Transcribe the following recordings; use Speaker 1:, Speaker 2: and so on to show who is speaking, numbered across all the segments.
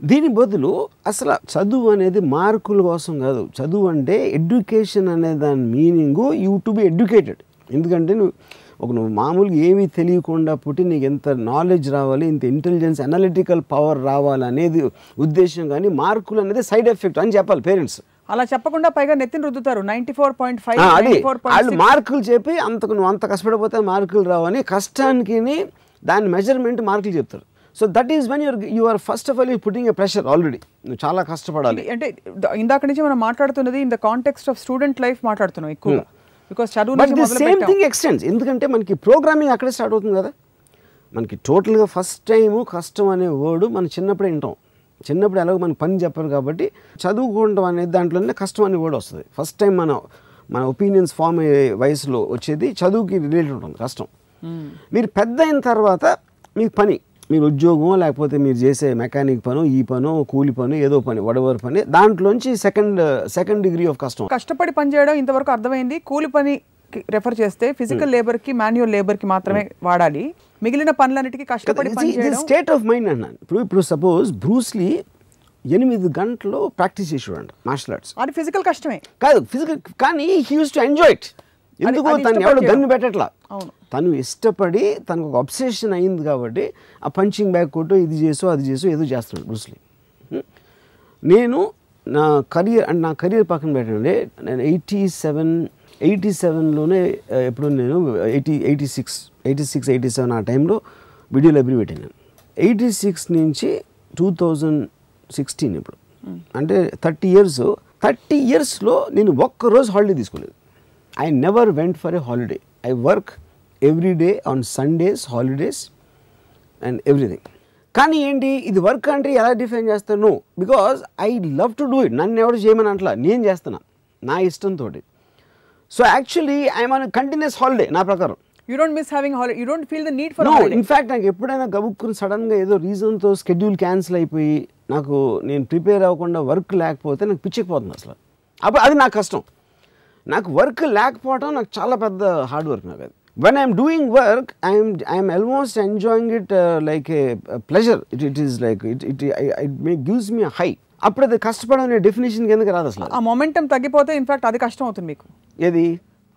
Speaker 1: దీని బదులు అసలు చదువు అనేది మార్కుల కోసం కాదు. చదువు అంటే ఎడ్యుకేషన్ అనే దాని meaning you to be educated. ఎందుకంటే నువ్వు మామూలుగా ఏమీ తెలియకుండా పుట్టి నీకు ఎంత నాలెడ్జ్ రావాలి, ఇంత ఇంటెలిజెన్స్, అనలిటికల్ పవర్ రావాలి అనేది ఉద్దేశం. కానీ మార్కులు అనేది సైడ్ ఎఫెక్ట్ అని చెప్పాలి పేరెంట్స్.
Speaker 2: అలా చెప్పకుండా పైగా నెత్తిని రుద్దుతారు 94.5.
Speaker 1: అది వాళ్ళు మార్కులు చెప్పి నువ్వు అంత కష్టపడిపోతే మార్కులు రావని కష్టానికి దాని మెజర్మెంట్ మార్కులు చెప్తారు. So that is when you are first of all you putting a pressure already. నువ్వు చాలా కష్టపడాలి.
Speaker 2: అంటే ఇందాక నుంచి మనం మాట్లాడుతున్నది in the context of student life మాట్లాడుతున్నాం ఎక్కువగా. బికాస్ చదువు
Speaker 1: సేమ్ థింగ్ ఎక్స్టెండ్స్. ఎందుకంటే మనకి ప్రోగ్రామింగ్ అక్కడే స్టార్ట్ అవుతుంది కదా. మనకి టోటల్గా ఫస్ట్ టైము కష్టం అనే వర్డ్ మనం చిన్నప్పుడే వింటాం. చిన్నప్పుడు ఎలాగో మనకు పని చెప్పరు కాబట్టి చదువుకోవడం అనేది దాంట్లోనే కష్టం అనే వర్డ్ వస్తుంది. ఫస్ట్ టైం మన ఒపీనియన్స్ ఫామ్ అయ్యే వయసులో వచ్చేది చదువుకి రిలేటెడ్ ఉంటుంది కష్టం. మీరు పెద్ద అయిన తర్వాత మీకు పని, మీరు ఉద్యోగం లేకపోతే మీరు చేసే మెకానిక్ పను, ఈ పను, కూలి పను, ఏదో పని, వడవర్ పని, దాంట్లోంచి సెకండ్ డిగ్రీ ఆఫ్ కష్టం.
Speaker 2: కష్టపడి పని చేయడం ఇంతవరకు అర్థమైంది. కూలి పని రెఫర్ చేస్తే ఫిజికల్ లేబర్కి, మాన్యువల్ లేబర్కి మాత్రమే వాడాలి. మిగిలిన పనులన్నిటికీ కష్టపడి పని చేయడం
Speaker 1: స్టేట్ ఆఫ్ మైండ్ అన్నాను. ఇప్పుడు సపోజ్ బ్రూస్లీ 8 గంటలు ప్రాక్టీస్ చేసి చూడండి మార్షల్ ఆర్ట్స్.
Speaker 2: అది ఫిజికల్ కష్టమే
Speaker 1: కాదు, ఫిజికల్. కానీ he use to enjoy it. ఎందుకు తను ఎవరు గన్ను పెట్టట్లా, తను ఇష్టపడి తనకు ఒక అబ్సెషన్ అయింది కాబట్టి ఆ పంచింగ్ బ్యాగ్ కొట్టు, ఇది చేసో అది చేసో ఏదో చేస్తున్నాడు బ్రూస్లీ. నేను నా కెరియర్ పక్కన పెట్టండి. నేను 87లోనే ఎప్పుడు నేను 86, 87 ఆ టైంలో వీడియో లైబ్రరీ పెట్టాను. 86 నుంచి 2016 ఇప్పుడు అంటే 30 ఇయర్స్లో నేను ఒక్కరోజు హాలిడే తీసుకోలేదు. I never went for a holiday. I work every day on Sundays, holidays and everything. కానీ ఏంటి ఇది వర్క్ అంటే ఎలా డిఫైన్ చేస్తాను? Because I love to do it. నన్ను ఎవరు చేయమని అంటలా, నేను చేస్తున్నా నా ఇష్టంతో. So actually I'm on continuous holiday నా ప్రకారం.
Speaker 2: You don't miss having holiday. You don't feel the need for
Speaker 1: holiday. In fact నాకు ఎప్పుడైనా గబుక్కుని సడన్గా ఏదో రీజన్తో షెడ్యూల్ క్యాన్సిల్ అయిపోయి నేను ప్రిపేర్ అవ్వకుండా వర్క్ లేకపోతే నాకు పిచ్చెక్కిపోతుంది అసలు. అప్పుడు అది నాకు కష్టం. నాకు వర్క్ లేకపోవడం నాకు చాలా పెద్ద హార్డ్ వర్క్. నాకు అది when I am doing work I am almost enjoying it like a pleasure. It is like it gives me a high. అప్పుడు అది కష్టపడడం అనే డెఫినేషన్ కిందకి రాదు అసలు.
Speaker 2: ఆ మొమెంటం తగ్గిపోతే ఇన్ఫాక్ట్ అది కష్టం అవుతుంది మీకు.
Speaker 1: ఏది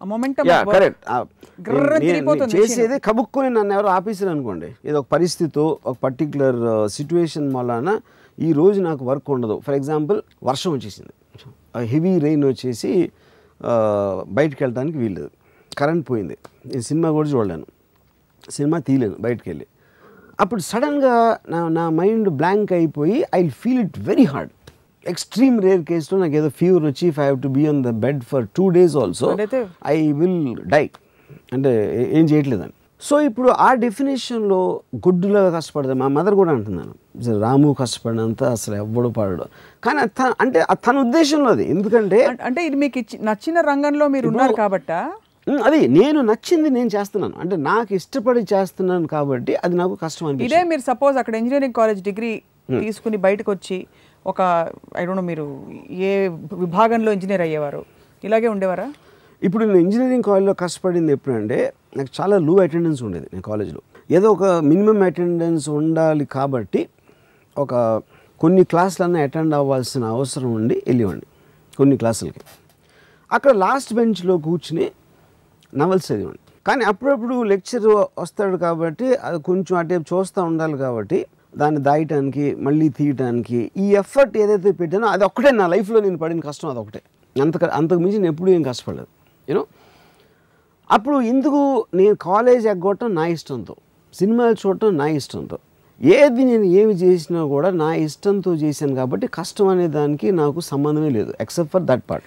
Speaker 2: ఆ మొమెంటం
Speaker 1: కరెక్ట్ చేసేది కబుక్కుని నన్ను ఎవరో ఆఫీసర్ అనుకోండి, ఏదో ఒక పరిస్థితి ఒక పర్టికులర్ సిచ్యువేషన్ వలన ఈ రోజు నాకు వర్క్ ఉండదు. ఫర్ ఎగ్జాంపుల్ వర్షం వచ్చేసింది, హెవీ రెయిన్ వచ్చేసి బయటకు వెళ్ళడానికి వీల్లేదు, కరెంట్ పోయింది, నేను సినిమా కూడా చూడలేను, సినిమా తీయలేను బయటకు వెళ్ళి. అప్పుడు సడన్గా నా మైండ్ బ్లాంక్ అయిపోయి I feel it very hard. Extreme rare కేసులో నాకు ఏదో ఫీవర్ వచ్చి if I have to be on the bed for 2 days also I will die. అంటే ఏం చేయట్లేదని. సో ఇప్పుడు ఆ డెఫినేషన్లో గుడ్డులాగా కష్టపడతాను. మా మదర్ కూడా అంటున్నాను రాము కష్టపడినంత అసలు ఎవ్వడు పడడు. కానీ అంటే తన ఉద్దేశంలో అది. ఎందుకంటే
Speaker 2: అంటే ఇది మీకు నచ్చిన రంగంలో మీరు ఉన్నారు కాబట్టి
Speaker 1: అది నేను నచ్చింది నేను చేస్తున్నాను, అంటే నాకు ఇష్టపడి చేస్తున్నాను కాబట్టి అది నాకు కష్టం అనిపిస్తుంది.
Speaker 2: ఇదే మీరు సపోజ్ అక్కడ ఇంజనీరింగ్ కాలేజ్ డిగ్రీ తీసుకుని బయటకు వచ్చి ఒక ఐ డోంట్ నో మీరు ఏ విభాగంలో ఇంజనీర్ అయ్యేవారు, ఇలాగే ఉండేవారా?
Speaker 1: ఇప్పుడు నేను ఇంజనీరింగ్ కాలేజ్లో కష్టపడింది ఎప్పుడంటే నాకు చాలా లో అటెండెన్స్ ఉండేది. నేను కాలేజ్లో ఏదో ఒక మినిమం అటెండెన్స్ ఉండాలి కాబట్టి కొన్ని క్లాసులన్నా అటెండ్ అవ్వాల్సిన అవసరం ఉండి వెళ్ళేవాడిని కొన్ని క్లాసులకి. అక్కడ లాస్ట్ బెంచ్లో కూర్చుని నవల్స్ చదివాడిని. కానీ అప్పుడప్పుడు లెక్చర్ వస్తాడు కాబట్టి అది కొంచెం అటే చూస్తూ ఉండాలి కాబట్టి దాన్ని దాయటానికి మళ్ళీ తీయటానికి ఈ ఎఫర్ట్ ఏదైతే పెట్టానో అది ఒక్కటే నా లైఫ్లో నేను పడిన కష్టం, అదొకటే. అంతకు మించి నేను ఎప్పుడూ ఏం కష్టపడలేదు యూనో. అప్పుడు ఎందుకు నేను కాలేజ్ ఎగ్గొట్టడం నా ఇష్టంతో, సినిమాలు చూడటం నా ఇష్టంతో, నేను ఏమి చేసినా కూడా నా ఇష్టంతో చేశాను కాబట్టి కష్టం అనే దానికి నాకు సంబంధమే లేదు ఎక్సెప్ట్ ఫర్ దట్ పార్ట్.